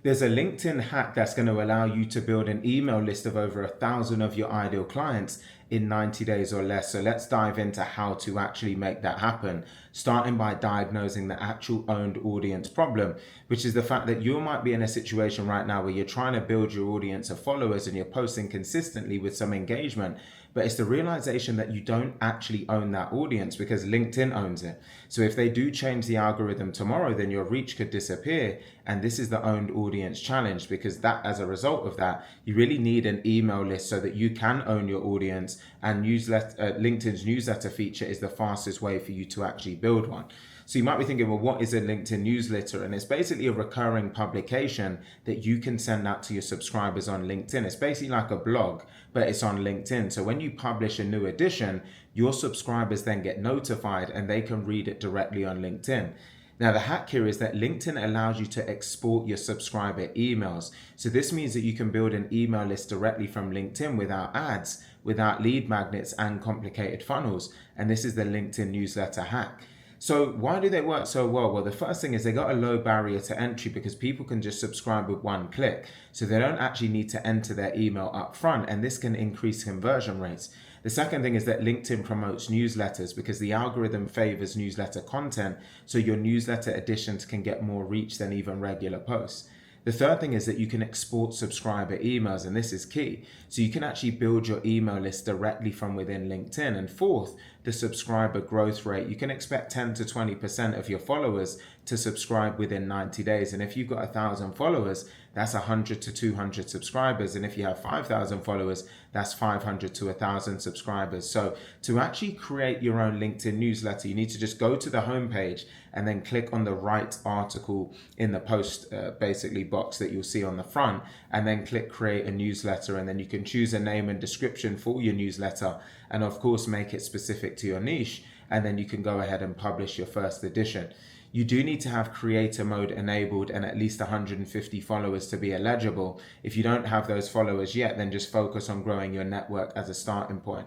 There's a LinkedIn hack that's going to allow you to build an email list of over 1,000 of your ideal clients in 90 days or less. So let's dive into how to actually make that happen, starting by diagnosing the actual owned audience problem, which is the fact that you might be in a situation right now where you're trying to build your audience of followers and you're posting consistently with some engagement, but it's the realization that you don't actually own that audience because LinkedIn owns it. So if they do change the algorithm tomorrow, then your reach could disappear. And this is the owned audience challenge, because that, as a result of that, you really need an email list so that you can own your audience, and LinkedIn's newsletter feature is the fastest way for you to actually build one. So you might be thinking, well, what is a LinkedIn newsletter? And it's basically a recurring publication that you can send out to your subscribers on LinkedIn. It's basically like a blog, but it's on LinkedIn. So when you publish a new edition, your subscribers then get notified and they can read it directly on LinkedIn. Now, the hack here is that LinkedIn allows you to export your subscriber emails. So this means that you can build an email list directly from LinkedIn without ads, without lead magnets and complicated funnels. And this is the LinkedIn newsletter hack. So why do they work so well? Well, the first thing is they got a low barrier to entry because people can just subscribe with one click. So they don't actually need to enter their email up front, and this can increase conversion rates. The second thing is that LinkedIn promotes newsletters because the algorithm favors newsletter content, so your newsletter editions can get more reach than even regular posts. The third thing is that you can export subscriber emails, and this is key. So you can actually build your email list directly from within LinkedIn. And fourth, the subscriber growth rate. You can expect 10 to 20% of your followers to subscribe within 90 days. And if you've got 1,000 followers, that's 100 to 200 subscribers. And if you have 5,000 followers, that's 500 to 1,000 subscribers. So to actually create your own LinkedIn newsletter, you need to just go to the homepage and then click on the right article in the post basically box that you'll see on the front, and then click create a newsletter, and then you can choose a name and description for your newsletter, and of course make it specific to your niche, and then you can go ahead and publish your first edition. You do need to have creator mode enabled and at least 150 followers to be eligible. If you don't have those followers yet, then just focus on growing your network as a starting point.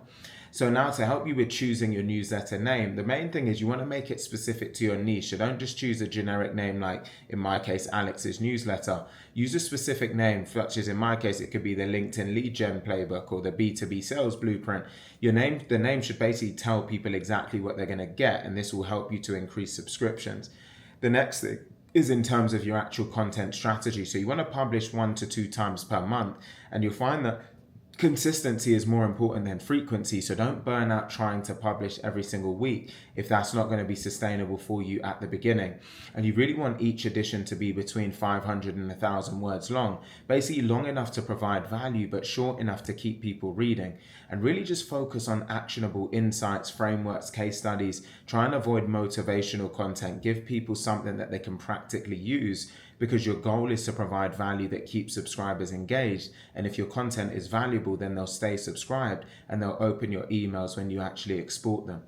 So now, to help you with choosing your newsletter name, the main thing is you want to make it specific to your niche. So don't just choose a generic name like, in my case, Alex's newsletter. Use a specific name, such as in my case, it could be the LinkedIn Lead Gen Playbook or the B2B Sales Blueprint. The name should basically tell people exactly what they're going to get, and this will help you to increase subscriptions. The next thing is in terms of your actual content strategy. So you want to publish 1 to 2 times per month, and you'll find that consistency is more important than frequency. So don't burn out trying to publish every single week if that's not going to be sustainable for you at the beginning. And you really want each edition to be between 500 and 1,000 words long, basically long enough to provide value but short enough to keep people reading. And really just focus on actionable insights, frameworks, case studies. Try and avoid motivational content. Give people something that they can practically use, because your goal is to provide value that keeps subscribers engaged. And if your content is valuable, then they'll stay subscribed and they'll open your emails when you actually export them.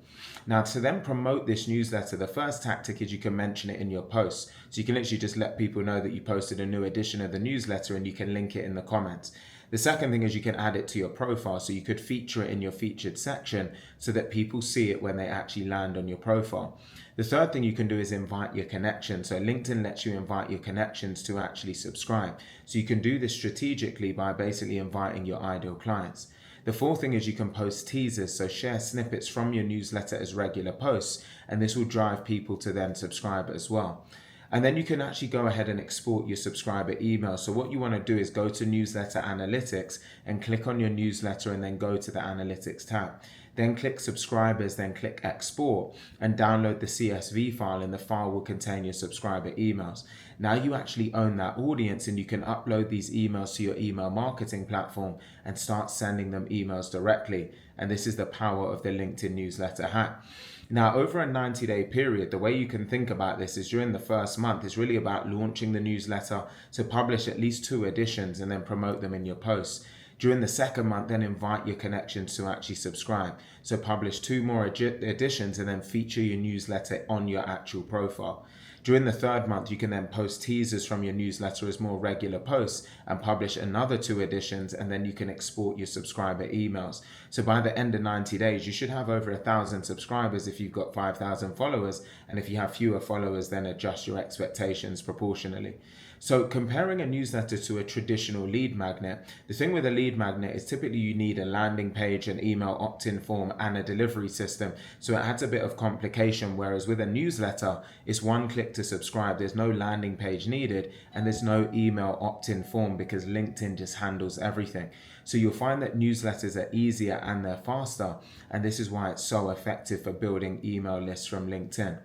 Now, to then promote this newsletter, the first tactic is you can mention it in your posts. So you can literally just let people know that you posted a new edition of the newsletter, and you can link it in the comments. The second thing is you can add it to your profile. So you could feature it in your featured section so that people see it when they actually land on your profile. The third thing you can do is invite your connections. So LinkedIn lets you invite your connections to actually subscribe. So you can do this strategically by basically inviting your ideal clients. The fourth thing is you can post teasers. So share snippets from your newsletter as regular posts, and this will drive people to then subscribe as well. And then you can actually go ahead and export your subscriber email. So what you want to do is go to newsletter analytics and click on your newsletter, and then go to the analytics tab. Then click subscribers, then click export, and download the CSV file, and the file will contain your subscriber emails. Now you actually own that audience, and you can upload these emails to your email marketing platform and start sending them emails directly. And this is the power of the LinkedIn newsletter hack. Now, over a 90-day period, the way you can think about this is during the first month is really about launching the newsletter, to publish at least 2 editions and then promote them in your posts. During the second month, then invite your connections to actually subscribe. So publish 2 more editions and then feature your newsletter on your actual profile. During the third month, you can then post teasers from your newsletter as more regular posts and publish another 2 editions, and then you can export your subscriber emails. So by the end of 90 days, you should have over 1,000 subscribers if you've got 5,000 followers. And if you have fewer followers, then adjust your expectations proportionally. So comparing a newsletter to a traditional lead magnet, the thing with a lead magnet is typically you need a landing page, an email opt-in form, and a delivery system. So it adds a bit of complication, whereas with a newsletter, it's one click to subscribe. There's no landing page needed, and there's no email opt-in form because LinkedIn just handles everything. So you'll find that newsletters are easier and they're faster, and this is why it's so effective for building email lists from LinkedIn.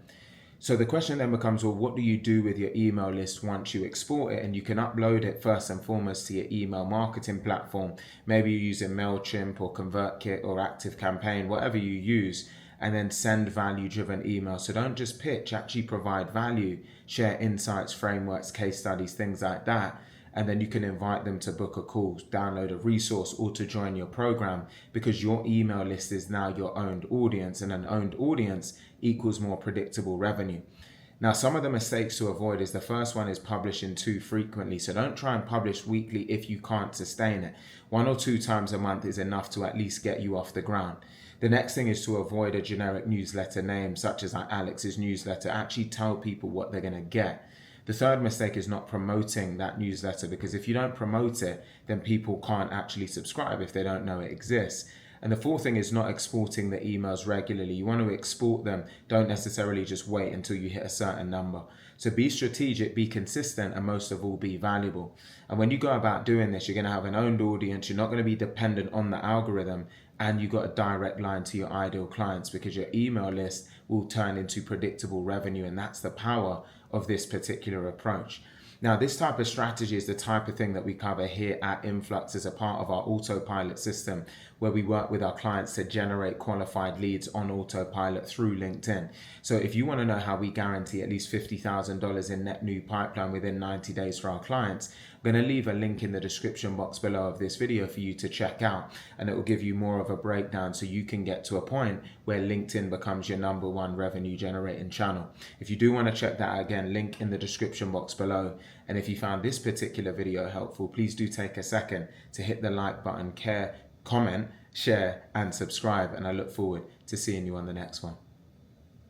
So the question then becomes, well, what do you do with your email list once you export it? And you can upload it first and foremost to your email marketing platform. Maybe you're using MailChimp or ConvertKit or ActiveCampaign, whatever you use, and then send value-driven emails. So don't just pitch, actually provide value, share insights, frameworks, case studies, things like that. And then you can invite them to book a call, download a resource, or to join your program, because your email list is now your owned audience, and an owned audience equals more predictable revenue. Now, some of the mistakes to avoid is the first one is publishing too frequently. So don't try and publish weekly if you can't sustain it. 1 or 2 times a month is enough to at least get you off the ground. The next thing is to avoid a generic newsletter name, such as like Alex's newsletter. Actually tell people what they're going to get. The third mistake is not promoting that newsletter, because if you don't promote it, then people can't actually subscribe if they don't know it exists. And the fourth thing is not exporting the emails regularly. You want to export them. Don't necessarily just wait until you hit a certain number. So be strategic, be consistent, and most of all, be valuable. And when you go about doing this, you're going to have an owned audience. You're not going to be dependent on the algorithm, and you've got a direct line to your ideal clients, because your email list will turn into predictable revenue. And that's the power of this particular approach. Now, this type of strategy is the type of thing that we cover here at Influx as a part of our autopilot system, where we work with our clients to generate qualified leads on autopilot through LinkedIn. So if you want to know how we guarantee at least $50,000 in net new pipeline within 90 days for our clients, I'm going to leave a link in the description box below of this video for you to check out, and it will give you more of a breakdown so you can get to a point where LinkedIn becomes your #1 revenue generating channel. If you do want to check that out, again, link in the description box below. And if you found this particular video helpful, please do take a second to hit the like button, comment, share, and subscribe. And I look forward to seeing you on the next one.